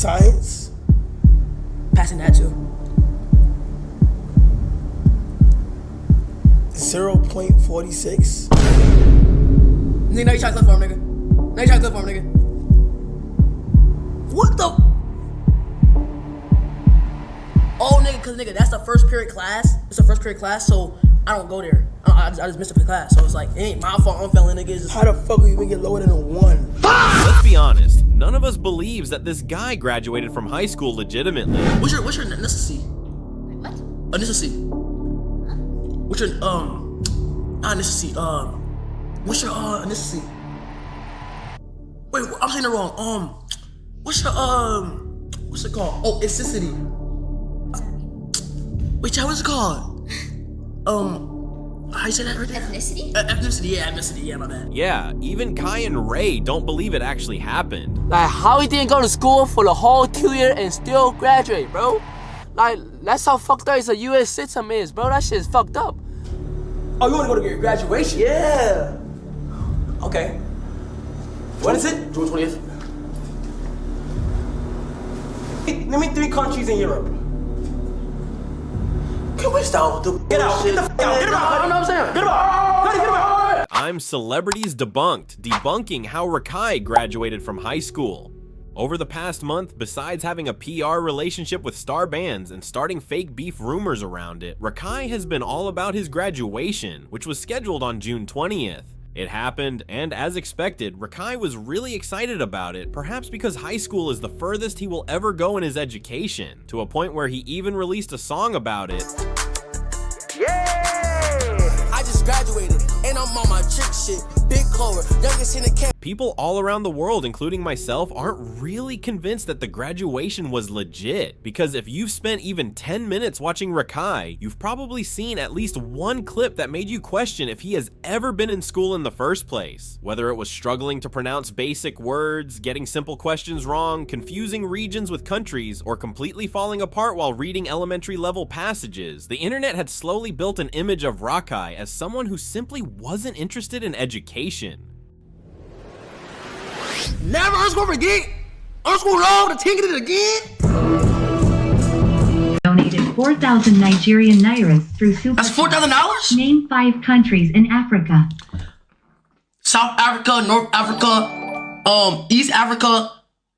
Science? Passing that too. 0.46. Nigga, now you trying to clip for him, nigga. Now you trying to clip for him, nigga. What the? Oh, nigga, cause nigga, that's the first period class. It's the first period class, so I don't go there. I just missed the class, so it's like, it ain't my fault I'm failing, niggas. How the fuck will you even get lower than a 1? Let's be honest, none of us believes that this guy graduated from high school legitimately. What's your ethnicity? What? Ethnicity. What's your ethnicity? What's your ethnicity? Wait, I'm saying it wrong. What's your what's it called? Oh, ethnicity. Wait, child, what's it called? How you say that right there? Ethnicity? Ethnicity, yeah, my bad. Yeah, even Kai and Ray don't believe it actually happened. Like, how he didn't go to school for the whole 2 years and still graduate, bro? Like, that's how fucked up a U.S. citizen is, bro. That shit is fucked up. Oh, you wanna go to your graduation? Yeah. Okay. When is it? June 20th. Name me 3 countries in Europe. Can we stop the Get out. Get the fuck out. Get him out. I know what I'm saying. Get him out. Get him out. I'm Celebrities Debunked, debunking how Rakai graduated from high school. Over the past month, besides having a PR relationship with star bands and starting fake beef rumors around it, Rakai has been all about his graduation, which was scheduled on June 20th. It happened, and as expected, Rakai was really excited about it, perhaps because high school is the furthest he will ever go in his education, to a point where he even released a song about it. I just graduated, and I'm on my trick shit. Big Clover, youngest in the camp. People all around the world, including myself, aren't really convinced that the graduation was legit, because if you've spent even 10 minutes watching Rakai, you've probably seen at least one clip that made you question if he has ever been in school in the first place. Whether it was struggling to pronounce basic words, getting simple questions wrong, confusing regions with countries, or completely falling apart while reading elementary level passages, the internet had slowly built an image of Rakai as someone who simply wasn't interested in education. Never underscore forget. Underscore love to tingle it again. Donated 4,000 Nigerian nairas through Super. That's $4,000. Name 5 countries in Africa. South Africa, North Africa, East Africa,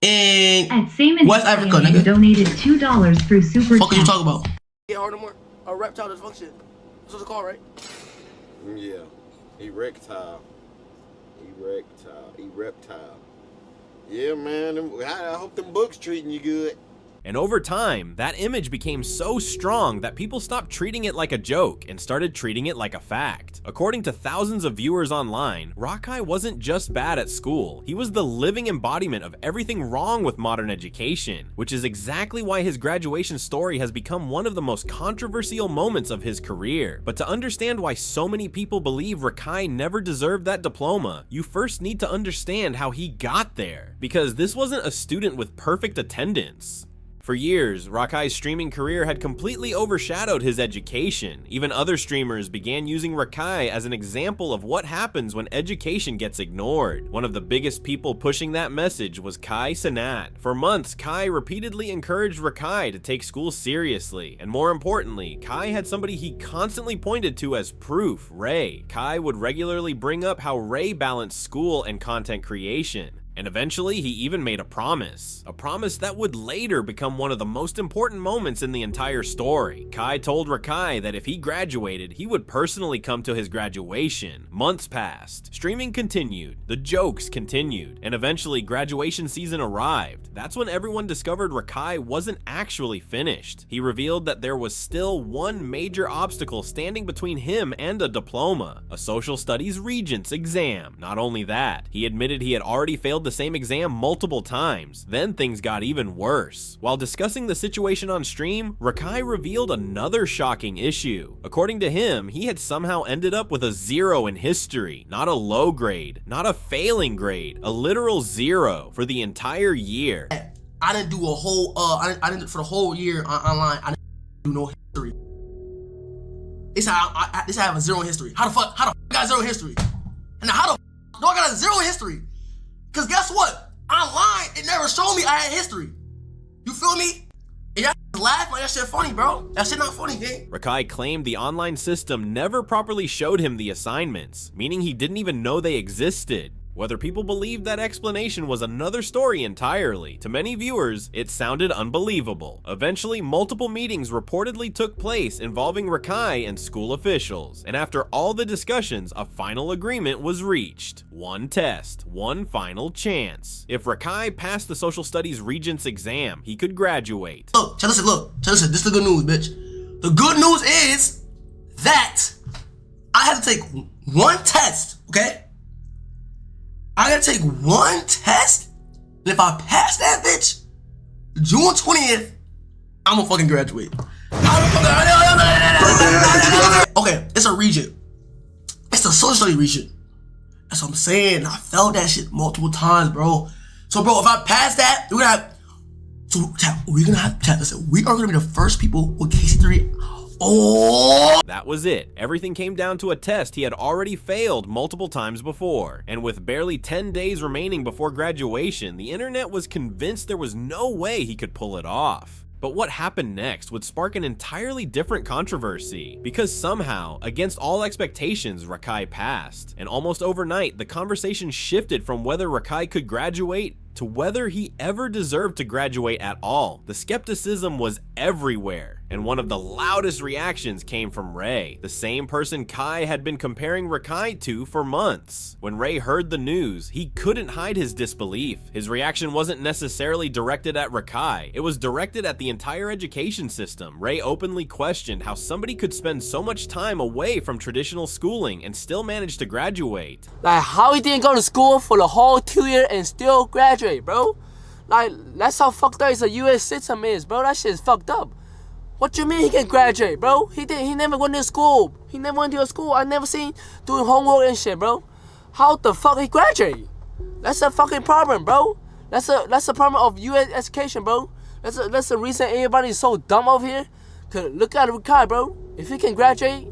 and At Saman West Africa, nigga. donated $2 through Super. What are you talking about? Yeah, hard no more. A reptile dysfunction. That's what it's called, right? Yeah. Erectile. Reptile. Yeah, man. I hope them books treating you good. And over time, that image became so strong that people stopped treating it like a joke and started treating it like a fact. According to thousands of viewers online, Rakai wasn't just bad at school, he was the living embodiment of everything wrong with modern education, which is exactly why his graduation story has become one of the most controversial moments of his career. But to understand why so many people believe Rakai never deserved that diploma, you first need to understand how he got there, because this wasn't a student with perfect attendance. For years, Rakai's streaming career had completely overshadowed his education. Even other streamers began using Rakai as an example of what happens when education gets ignored. One of the biggest people pushing that message was Kai Cenat. For months, Kai repeatedly encouraged Rakai to take school seriously, and more importantly, Kai had somebody he constantly pointed to as proof, Ray. Kai would regularly bring up how Ray balanced school and content creation. And eventually, he even made a promise that would later become one of the most important moments in the entire story. Kai told Rakai that if he graduated, he would personally come to his graduation. Months passed, streaming continued, the jokes continued, and eventually graduation season arrived. That's when everyone discovered Rakai wasn't actually finished. He revealed that there was still one major obstacle standing between him and a diploma, a social studies regents exam. Not only that, he admitted he had already failed the same exam multiple times. Then things got even worse. While discussing the situation on stream, Rakai revealed another shocking issue. According to him, he had somehow ended up with a 0 in history, not a low grade, not a failing grade, a literal 0 for the entire year. I didn't do a whole, I didn't for the whole year online. I didn't do no history. This how I have a 0 in history. How the fuck I got 0 in history? And now how the fuck do I got a 0 in history? Cause guess what? Online, it never showed me I had history. feel me? And y'all laugh like that shit funny, bro. That shit not funny, gang. Rakai claimed the online system never properly showed him the assignments, meaning he didn't even know they existed. Whether people believed that explanation was another story entirely, to many viewers, it sounded unbelievable. Eventually, multiple meetings reportedly took place involving Rakai and school officials, and after all the discussions, a final agreement was reached. One test, one final chance. If Rakai passed the social studies regents exam, he could graduate. Look, check this out, this is the good news, bitch. The good news is that I have to take one test, okay? I gotta take one test, and if I pass that bitch, June 20th, I'm gonna fucking graduate. Okay, it's a regent. It's a social study regent. That's what I'm saying. I felt that shit multiple times, bro. So, bro, if I pass that, we're gonna have, so, chat, we're gonna have, chat, listen, we are gonna be the first people with KC3. Oh! That was it. Everything came down to a test he had already failed multiple times before. And with barely 10 days remaining before graduation, the internet was convinced there was no way he could pull it off. But what happened next would spark an entirely different controversy, because somehow, against all expectations, Rakai passed. And almost overnight, the conversation shifted from whether Rakai could graduate to whether he ever deserved to graduate at all. The skepticism was everywhere, and one of the loudest reactions came from Ray, the same person Kai had been comparing Rakai to for months. When Ray heard the news, he couldn't hide his disbelief. His reaction wasn't necessarily directed at Rakai, it was directed at the entire education system. Ray openly questioned how somebody could spend so much time away from traditional schooling and still manage to graduate. Like, how he didn't go to school for the whole 2 years and still graduate, bro? Like, that's how fucked up his US system is, bro. That shit is fucked up. What you mean he can graduate, bro? He never went to school. He never went to a school. I never seen doing homework and shit, bro. How the fuck he graduate? That's a fucking problem, bro. That's a problem of US education, bro. That's the reason everybody is so dumb over here. Cause look at Rakai, bro. If he can graduate,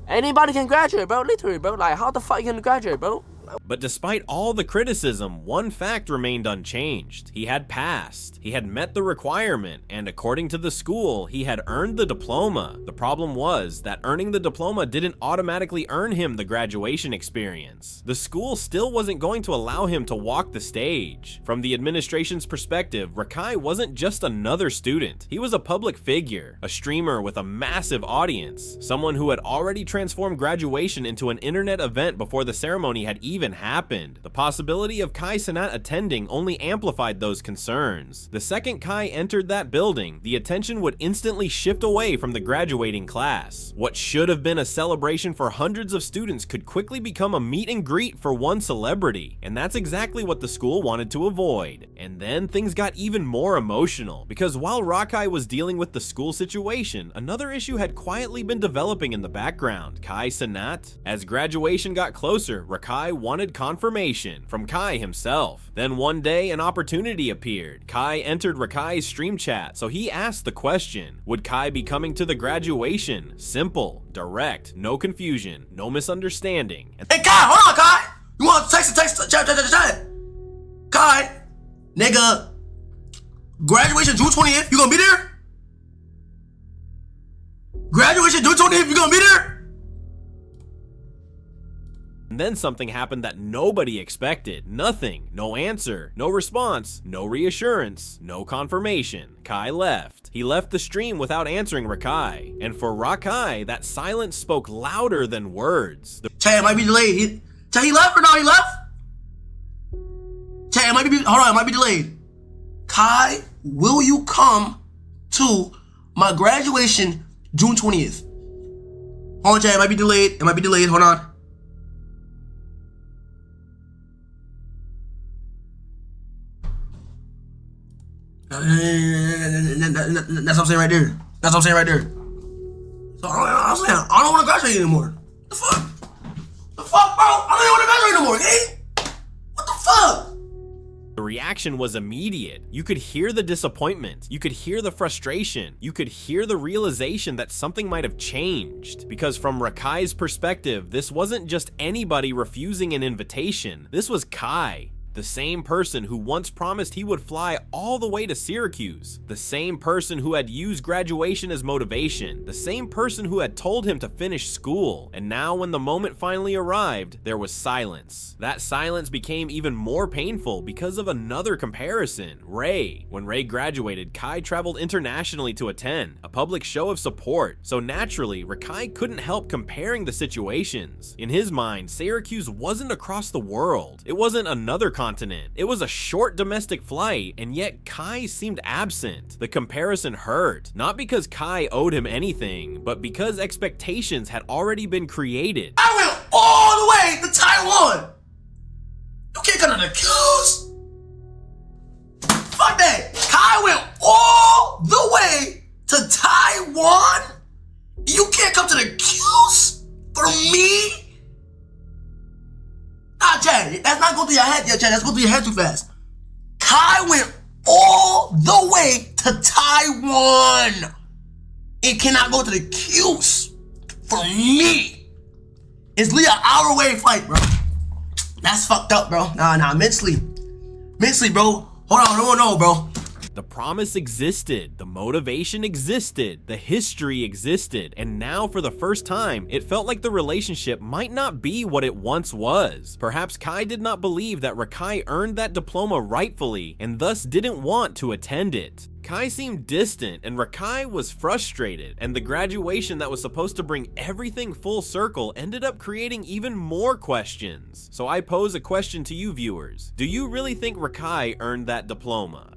anybody can graduate, bro. Literally, bro. Like, how the fuck you gonna graduate, bro? But despite all the criticism, one fact remained unchanged. He had passed. He had met the requirement, and according to the school, he had earned the diploma. The problem was that earning the diploma didn't automatically earn him the graduation experience. The school still wasn't going to allow him to walk the stage. From the administration's perspective, Rakai wasn't just another student. He was a public figure, a streamer with a massive audience, someone who had already transformed graduation into an internet event before the ceremony had even happened. The possibility of Kai Cenat attending only amplified those concerns. The second Kai entered that building, the attention would instantly shift away from the graduating class. What should have been a celebration for hundreds of students could quickly become a meet and greet for one celebrity, and that's exactly what the school wanted to avoid. And then things got even more emotional, because while Rakai was dealing with the school situation, another issue had quietly been developing in the background: Kai Cenat. As graduation got closer, Rakai wanted confirmation from Kai himself. Then one day, an opportunity appeared. Kai entered Rakai's stream chat, so he asked the question: would Kai be coming to the graduation? Simple, direct, no confusion, no misunderstanding. Hey, Kai, hold on, Kai. You want to text, chat. Kai, nigga, graduation June 20th, you gonna be there? Graduation June 20th, you gonna be there? And then something happened that nobody expected. Nothing. No answer. No response. No reassurance. No confirmation. Kai left. He left the stream without answering Rakai. And for Rakai, that silence spoke louder than words. Chat, it might be delayed. He left or no? He left? Chat, it might be, hold on, it might be delayed. Kai, will you come to my graduation June 20th? Hold on, chat, it might be delayed. It might be delayed. Hold on. That's what I'm saying right there. That's what I'm saying right there. So I'm saying, I don't want to graduate anymore. The fuck? The fuck, bro? I don't even want to graduate anymore, eh? What the fuck? The reaction was immediate. You could hear the disappointment. You could hear the frustration. You could hear the realization that something might have changed. Because from Rakai's perspective, this wasn't just anybody refusing an invitation. This was Kai. The same person who once promised he would fly all the way to Syracuse. The same person who had used graduation as motivation. The same person who had told him to finish school. And now when the moment finally arrived, there was silence. That silence became even more painful because of another comparison, Ray. When Ray graduated, Kai traveled internationally to attend, a public show of support. So naturally, Rakai couldn't help comparing the situations. In his mind, Syracuse wasn't across the world. It wasn't another continent. It was a short domestic flight, and yet Kai seemed absent. The comparison hurt, not because Kai owed him anything, but because expectations had already been created. I went all the way to Taiwan. You can't come to the Q's. Fuck that. Kai went all the way to Taiwan. You can't come to the Q's for me? Nah, Chad, that's not going through your head yet, Chad. That's going through your head too fast. Kai went all the way to Taiwan and cannot go to the Q's for me. It's literally an hour away flight, bro. That's fucked up, bro. Nah, mentally, bro. Hold on, no, bro. The promise existed, the motivation existed, the history existed, and now for the first time, it felt like the relationship might not be what it once was. Perhaps Kai did not believe that Rakai earned that diploma rightfully, and thus didn't want to attend it. Kai seemed distant, and Rakai was frustrated, and the graduation that was supposed to bring everything full circle ended up creating even more questions. So I pose a question to you viewers. Do you really think Rakai earned that diploma?